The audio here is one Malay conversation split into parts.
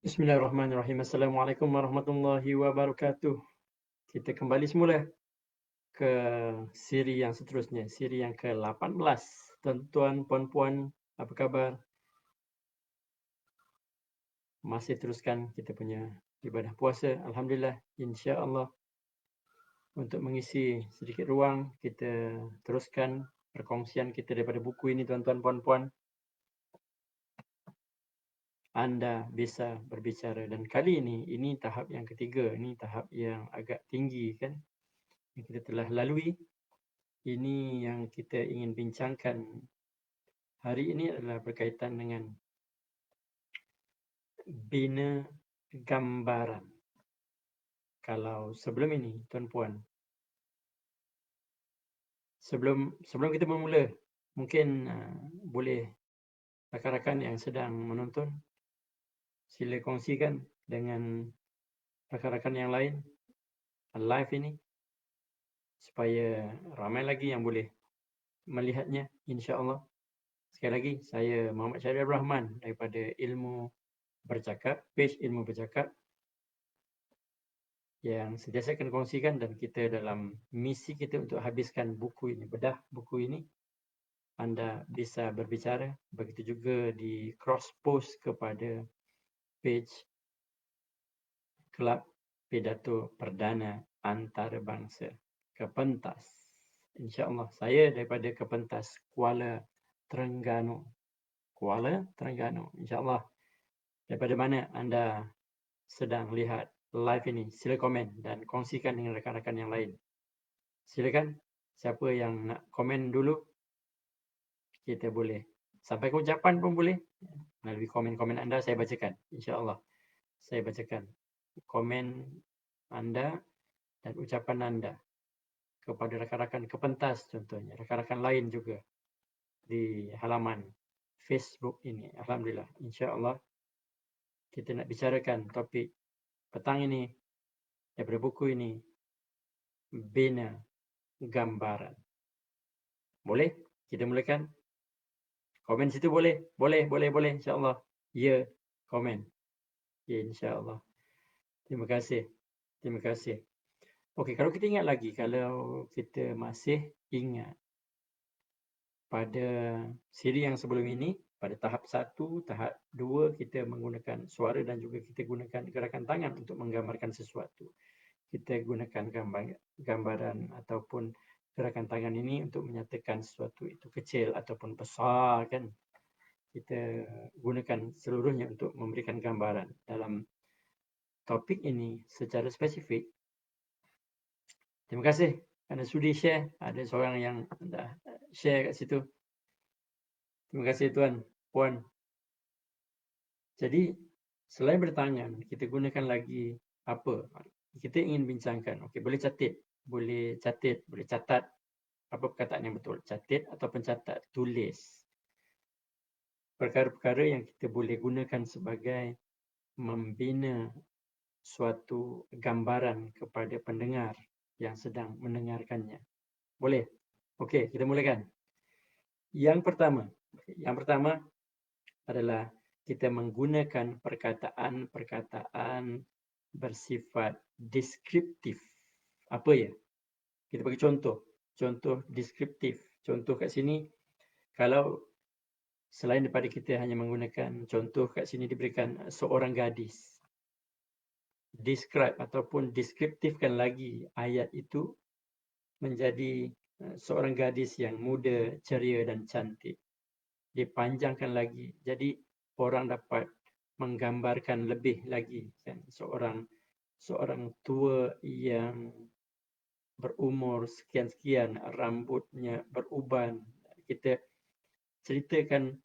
Bismillahirrahmanirrahim. Assalamualaikum warahmatullahi wabarakatuh. Kita kembali semula ke siri yang seterusnya, siri yang ke-18. Tuan-tuan, puan-puan, apa khabar? Masih teruskan kita punya ibadah puasa. Alhamdulillah, insya-Allah. Untuk mengisi sedikit ruang, kita teruskan perkongsian kita daripada buku ini, tuan-tuan, puan-puan. Anda bisa berbicara. Dan kali ini tahap yang ketiga. Ini tahap yang agak tinggi kan, yang kita telah lalui. Ini yang kita ingin bincangkan hari ini adalah berkaitan dengan bina gambaran. Kalau sebelum ini, tuan-puan, sebelum kita bermula, mungkin boleh rakan-rakan yang sedang menonton sila kongsikan dengan rakan-rakan yang lain live ini supaya ramai lagi yang boleh melihatnya, insya-Allah. Sekali lagi, saya Muhammad Syarif Rahman daripada Ilmu Bercakap, page Ilmu Bercakap, yang sentiasa akan kongsikan, dan kita dalam misi kita untuk habiskan buku ini, bedah buku ini. Anda bisa berbicara, begitu juga di cross post kepada page Kelab Pidato Perdana Antarabangsa Kepentas. InsyaAllah, saya daripada Kepentas Kuala Terengganu. Kuala Terengganu, insyaAllah. Daripada mana anda sedang lihat live ini, sila komen dan kongsikan dengan rakan-rakan yang lain. Silakan, siapa yang nak komen dulu, kita boleh sampaikan ucapan pun boleh. Melalui komen-komen anda saya bacakan, insya-Allah. Saya bacakan komen anda dan ucapan anda kepada rakan-rakan Kepentas, contohnya rakan-rakan lain juga di halaman Facebook ini. Alhamdulillah, insya-Allah kita nak bicarakan topik petang ini daripada buku ini, bina gambaran. Boleh kita mulakan? Komen situ boleh? Boleh, insya-Allah. Ya, komen. Ya, insya-Allah. Terima kasih. Okey, kalau kita ingat lagi, kalau kita masih ingat pada siri yang sebelum ini, pada tahap 1, tahap 2, kita menggunakan suara dan juga kita gunakan gerakan tangan untuk menggambarkan sesuatu. Kita gunakan gambaran ataupun gerakan tangan ini untuk menyatakan sesuatu itu kecil ataupun besar kan. Kita gunakan seluruhnya untuk memberikan gambaran. Dalam topik ini secara spesifik, terima kasih kerana sudi share. Ada seorang yang dah share kat situ. Terima kasih tuan, puan. Jadi, selain bertangan, kita gunakan lagi apa? Kita ingin bincangkan. Okey, boleh catat. Apa perkataan yang betul? Catat ataupun catat, tulis. Perkara-perkara yang kita boleh gunakan sebagai membina suatu gambaran kepada pendengar yang sedang mendengarkannya. Boleh? Okey, kita mulakan. Yang pertama adalah kita menggunakan perkataan-perkataan bersifat deskriptif. Apa ya? Kita bagi contoh. Contoh deskriptif. Contoh kat sini, kalau selain daripada kita hanya menggunakan contoh kat sini diberikan seorang gadis. Describe ataupun deskriptifkan lagi ayat itu menjadi seorang gadis yang muda, ceria dan cantik. Dipanjangkan lagi. Jadi orang dapat menggambarkan lebih lagi kan, seorang tua yang berumur sekian-sekian, rambutnya beruban. Kita ceritakan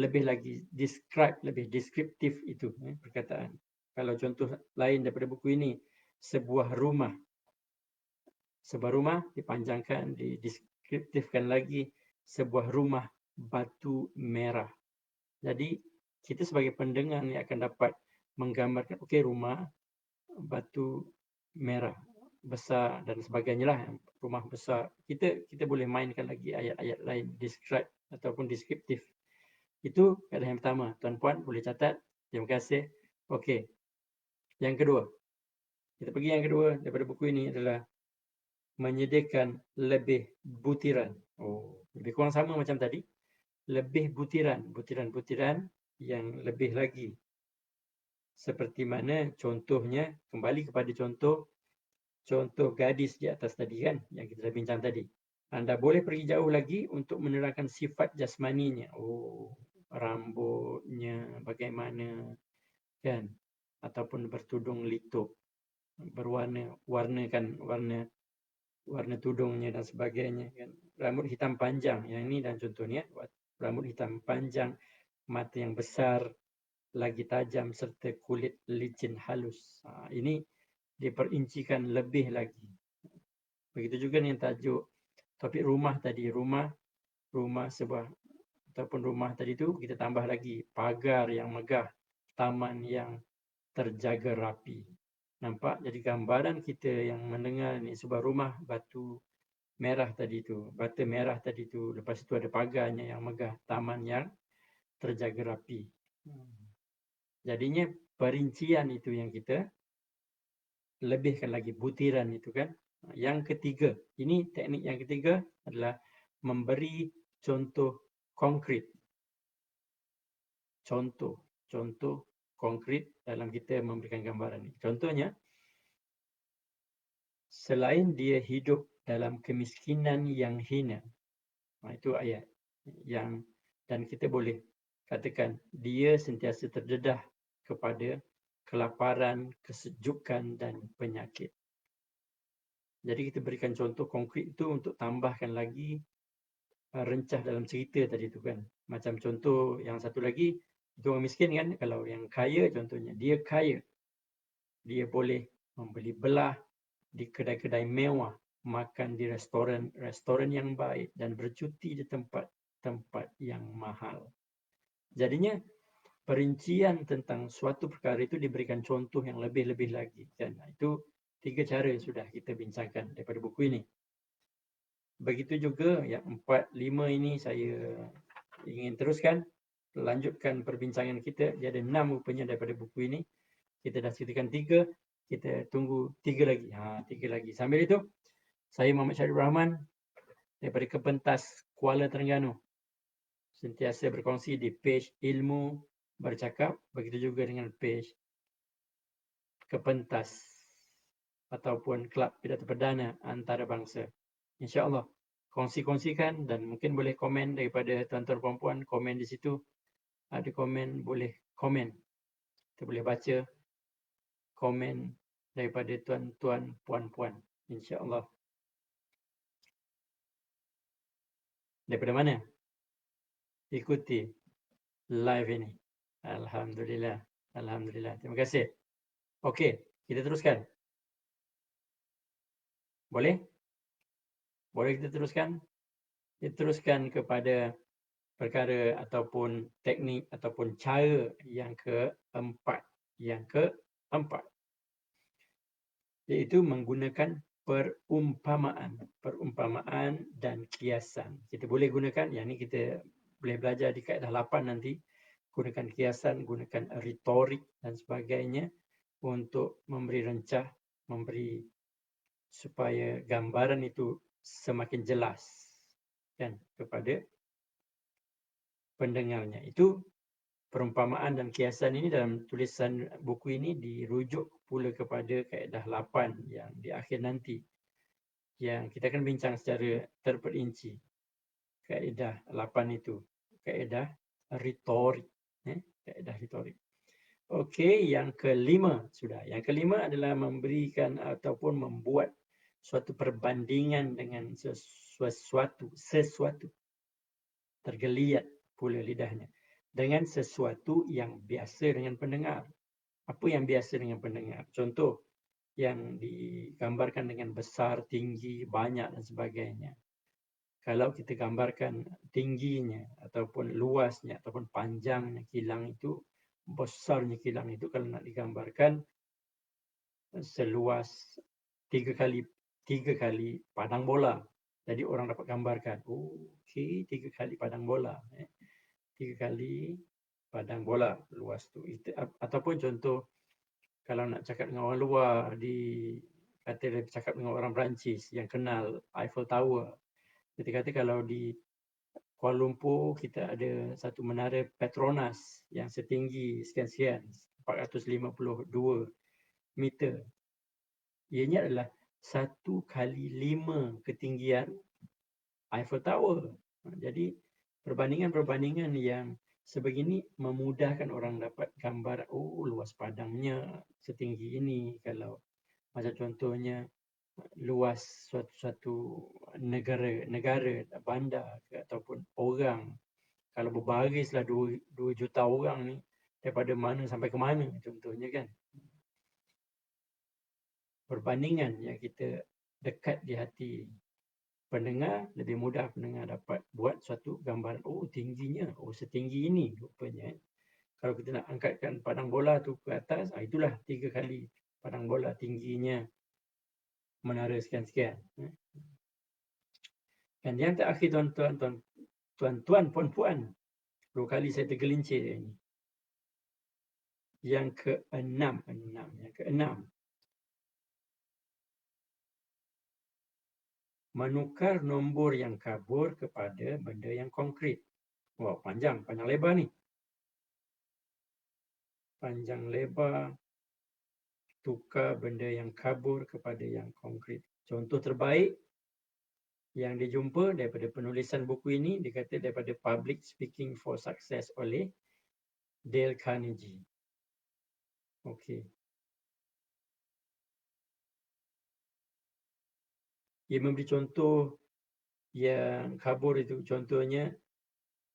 lebih lagi, describe, lebih deskriptif itu perkataan. Kalau contoh lain daripada buku ini, sebuah rumah dipanjangkan, dideskriptifkan lagi, sebuah rumah batu merah. Jadi kita sebagai pendengar ni akan dapat menggambarkan, okey, rumah batu merah besar dan sebagainya lah, rumah besar. Kita boleh mainkan lagi ayat-ayat lain, describe ataupun deskriptif. Itu adalah yang pertama. Tuan-puan boleh catat. Terima kasih. Okey. Yang kedua. Kita pergi yang kedua daripada buku ini adalah menyediakan lebih butiran. Oh, lebih kurang sama macam tadi. Lebih butiran, butiran-butiran yang lebih lagi. Seperti mana contohnya, kembali kepada contoh gadis di atas tadi kan, yang kita dah bincang tadi. Anda boleh pergi jauh lagi untuk menerangkan sifat jasmaninya. Oh, rambutnya bagaimana kan, ataupun bertudung litup, warna tudungnya dan sebagainya kan. Rambut hitam panjang, yang ini dan contohnya rambut hitam panjang, mata yang besar, lagi tajam serta kulit licin halus. Ini diperincikan lebih lagi. Begitu juga dengan tajuk topik rumah tadi, rumah sebuah ataupun rumah tadi tu kita tambah lagi pagar yang megah, taman yang terjaga rapi. Nampak? Jadi gambaran kita yang mendengar ni sebuah rumah batu merah tadi tu, bata merah tadi tu, lepas itu ada pagarnya yang megah, taman yang terjaga rapi. Jadinya perincian itu yang kita lebihkan lagi, butiran itu kan. Yang ketiga, ini teknik yang ketiga adalah memberi contoh konkret. Contoh konkret dalam kita memberikan gambaran ini. Contohnya, selain dia hidup dalam kemiskinan yang hina. Itu ayat yang, dan kita boleh katakan dia sentiasa terdedah kepada kelaparan, kesejukan dan penyakit. Jadi kita berikan contoh konkret itu untuk tambahkan lagi rencah dalam cerita tadi tu kan. Macam contoh yang satu lagi, itu orang miskin kan, kalau yang kaya contohnya, dia kaya. Dia boleh membeli belah di kedai-kedai mewah, makan di restoran yang baik dan bercuti di tempat yang mahal. Jadinya perincian tentang suatu perkara itu diberikan contoh yang lebih-lebih lagi kan. Itu 3 cara sudah kita bincangkan daripada buku ini. Begitu juga yang 4, 5 ini saya ingin teruskan, lanjutkan perbincangan kita. Dia ada 6 rupanya daripada buku ini. Kita dah ceritakan 3, kita tunggu 3 lagi. 3 lagi. Sambil itu, saya Muhammad Syarif Rahman daripada Kepentas Kuala Terengganu. Sentiasa berkongsi di page Ilmu Bercakap, begitu juga dengan page Kepentas ataupun Kelab Pidato Perdana Antarabangsa. InsyaAllah, kongsi-kongsikan dan mungkin boleh komen daripada tuan-tuan perempuan, komen di situ. Ada komen, boleh komen. Kita boleh baca komen daripada tuan-tuan, puan-puan. InsyaAllah. Daripada mana? Ikuti live ini. Alhamdulillah. Alhamdulillah. Terima kasih. Okey, kita teruskan. Boleh? Boleh kita teruskan? Kita teruskan kepada perkara ataupun teknik ataupun cara yang keempat. Yang keempat, iaitu menggunakan perumpamaan. Perumpamaan dan kiasan. Kita boleh gunakan, yang ini kita boleh belajar di kaedah 8 nanti. Gunakan kiasan, gunakan retorik dan sebagainya untuk memberi rencah, memberi supaya gambaran itu semakin jelas kan kepada pendengarnya. Itu perumpamaan dan kiasan ini dalam tulisan buku ini dirujuk pula kepada kaedah 8 yang di akhir nanti, yang kita akan bincang secara terperinci. Kaedah 8 itu, kaedah retorik. Kaedah retorik. Okey, yang kelima sudah. Yang kelima adalah memberikan ataupun membuat suatu perbandingan dengan sesuatu. Tergeliat pula lidahnya. Dengan sesuatu yang biasa dengan pendengar. Apa yang biasa dengan pendengar? Contoh yang digambarkan dengan besar, tinggi, banyak dan sebagainya. Kalau kita gambarkan tingginya ataupun luasnya ataupun panjangnya kilang itu, besarnya kilang itu kalau nak digambarkan seluas 3 kali padang bola. Jadi orang dapat gambarkan, okey, 3 kali padang bola. 3 kali padang bola luas tu. Ataupun contoh kalau nak cakap dengan orang luar, kata dia bercakap dengan orang Perancis yang kenal Eiffel Tower. Kita kata kalau di Kuala Lumpur kita ada satu menara Petronas yang setinggi sekian-sekian 452 meter. Ianya adalah 1/5 ketinggian Eiffel Tower. Jadi perbandingan-perbandingan yang sebegini memudahkan orang dapat gambar, oh luas padangnya setinggi ini. Kalau macam contohnya luas suatu negara, bandar ataupun orang, kalau berbarislah 2 juta orang ni, daripada mana sampai ke mana contohnya kan. Perbandingan yang kita dekat di hati pendengar, lebih mudah pendengar dapat buat suatu gambaran, oh tingginya, oh setinggi ini rupanya. Kalau kita nak angkatkan padang bola tu ke atas, itulah 3 kali padang bola tingginya menara sekian-sekian. Dan yang terakhir tuan-tuan, puan-puan, 2 kali saya tergelincir ini. Yang keenam. Menukar nombor yang kabur kepada benda yang konkret. Wah, panjang lebar ni. Panjang lebar, tukar benda yang kabur kepada yang konkret. Contoh terbaik yang dijumpa daripada penulisan buku ini, dikata daripada Public Speaking for Success oleh Dale Carnegie. Okey. Ia memberi contoh yang kabur itu, contohnya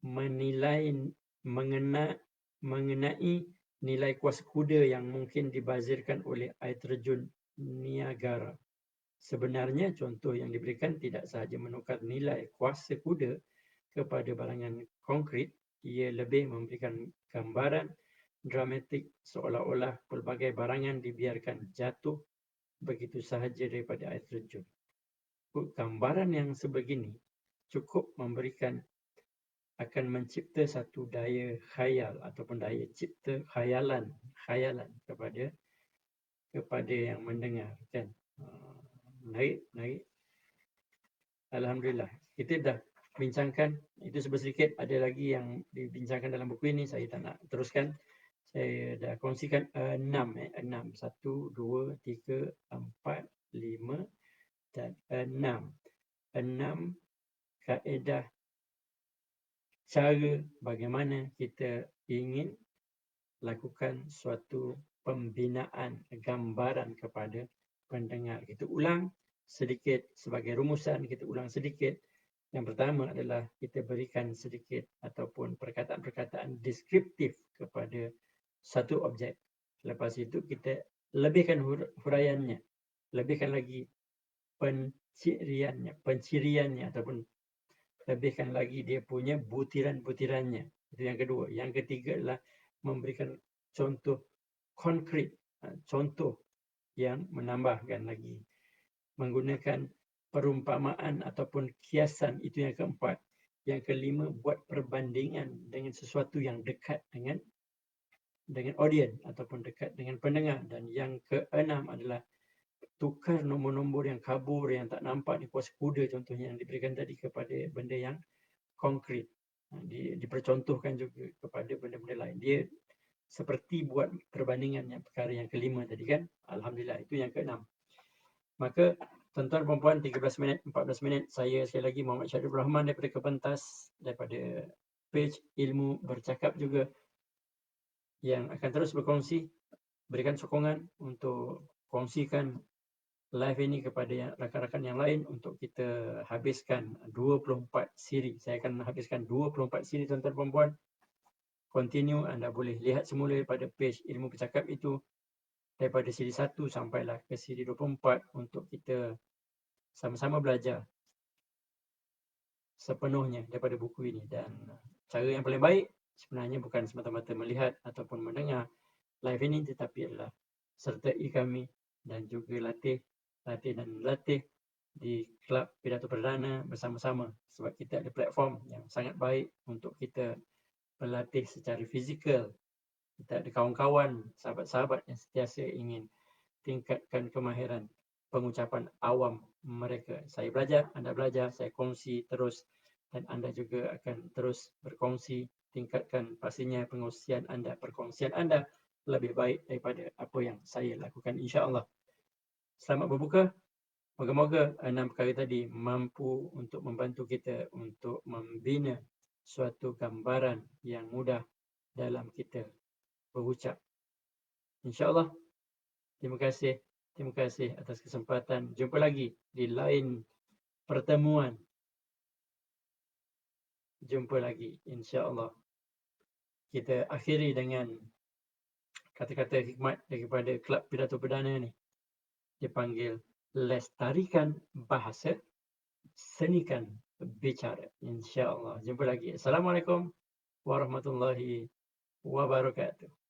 mengenai nilai kuasa kuda yang mungkin dibazirkan oleh air terjun Niagara. Sebenarnya contoh yang diberikan tidak sahaja menukar nilai kuasa kuda kepada barangan konkret, ia lebih memberikan gambaran dramatik seolah-olah pelbagai barangan dibiarkan jatuh begitu sahaja daripada air terjun. Gambaran yang sebegini cukup memberikan, akan mencipta satu daya khayal ataupun daya cipta khayalan kepada yang mendengar kan. Menarik. Alhamdulillah. Kita dah bincangkan itu sedikit, ada lagi yang dibincangkan dalam buku ini, saya tak nak teruskan. Saya dah kongsikan 6. 1, 2, 3, 4, 5 dan 6. 6 kaedah cara bagaimana kita ingin lakukan suatu pembinaan gambaran kepada pendengar. Kita ulang sedikit sebagai rumusan, kita ulang sedikit. Yang pertama adalah kita berikan sedikit ataupun perkataan-perkataan deskriptif kepada satu objek. Lepas itu kita lebihkan huraiannya, lebihkan lagi penciriannya ataupun lebihkan lagi dia punya butiran-butirannya. Itu yang kedua. Yang ketiga adalah memberikan contoh konkret, contoh yang menambahkan lagi. Menggunakan perumpamaan ataupun kiasan, itu yang keempat. Yang kelima, buat perbandingan dengan sesuatu yang dekat dengan audiens ataupun dekat dengan pendengar. Dan yang keenam adalah tukar nombor-nombor yang kabur, yang tak nampak di kuasa kuda contohnya yang diberikan tadi, kepada benda yang konkret. Dipercontohkan juga kepada benda-benda lain. Dia seperti buat perbandingan yang perkara yang kelima tadi kan. Alhamdulillah, itu yang keenam. Maka tuan-tuan perempuan, 13 minit, 14 minit, saya sekali lagi Muhammad Syariful Rahman daripada Kepentas, daripada page Ilmu Bercakap juga, yang akan terus berkongsi, berikan sokongan untuk kongsikan live ini kepada rakan-rakan yang lain untuk kita habiskan 24 siri. Saya akan habiskan 24 siri tuan-tuan perempuan. Continue, anda boleh lihat semula pada page Ilmu Bercakap itu, daripada siri 1 sampailah ke siri 24 untuk kita sama-sama belajar sepenuhnya daripada buku ini. Dan cara yang paling baik sebenarnya bukan semata-mata melihat ataupun mendengar live ini, tetapi adalah sertai kami dan juga latih di Kelab Pidato Perdana bersama-sama, sebab kita ada platform yang sangat baik untuk kita berlatih secara fizikal. Kita ada kawan-kawan, sahabat-sahabat yang sentiasa ingin tingkatkan kemahiran pengucapan awam mereka. Saya belajar, anda belajar, saya kongsi terus dan anda juga akan terus berkongsi, tingkatkan pastinya perkongsian anda lebih baik daripada apa yang saya lakukan, insya-Allah. Selamat berbuka. Moga-moga 6 perkara tadi mampu untuk membantu kita untuk membina suatu gambaran yang mudah dalam kita berucap. InsyaAllah. Terima kasih. Terima kasih atas kesempatan. Jumpa lagi di lain pertemuan. Jumpa lagi, insya-Allah. Kita akhiri dengan kata-kata hikmat daripada Kelab Pidato Perdana ni. Dipanggil lestarikan bahasa, senikan bicara. InsyaAllah. Jumpa lagi. Assalamualaikum warahmatullahi wabarakatuh.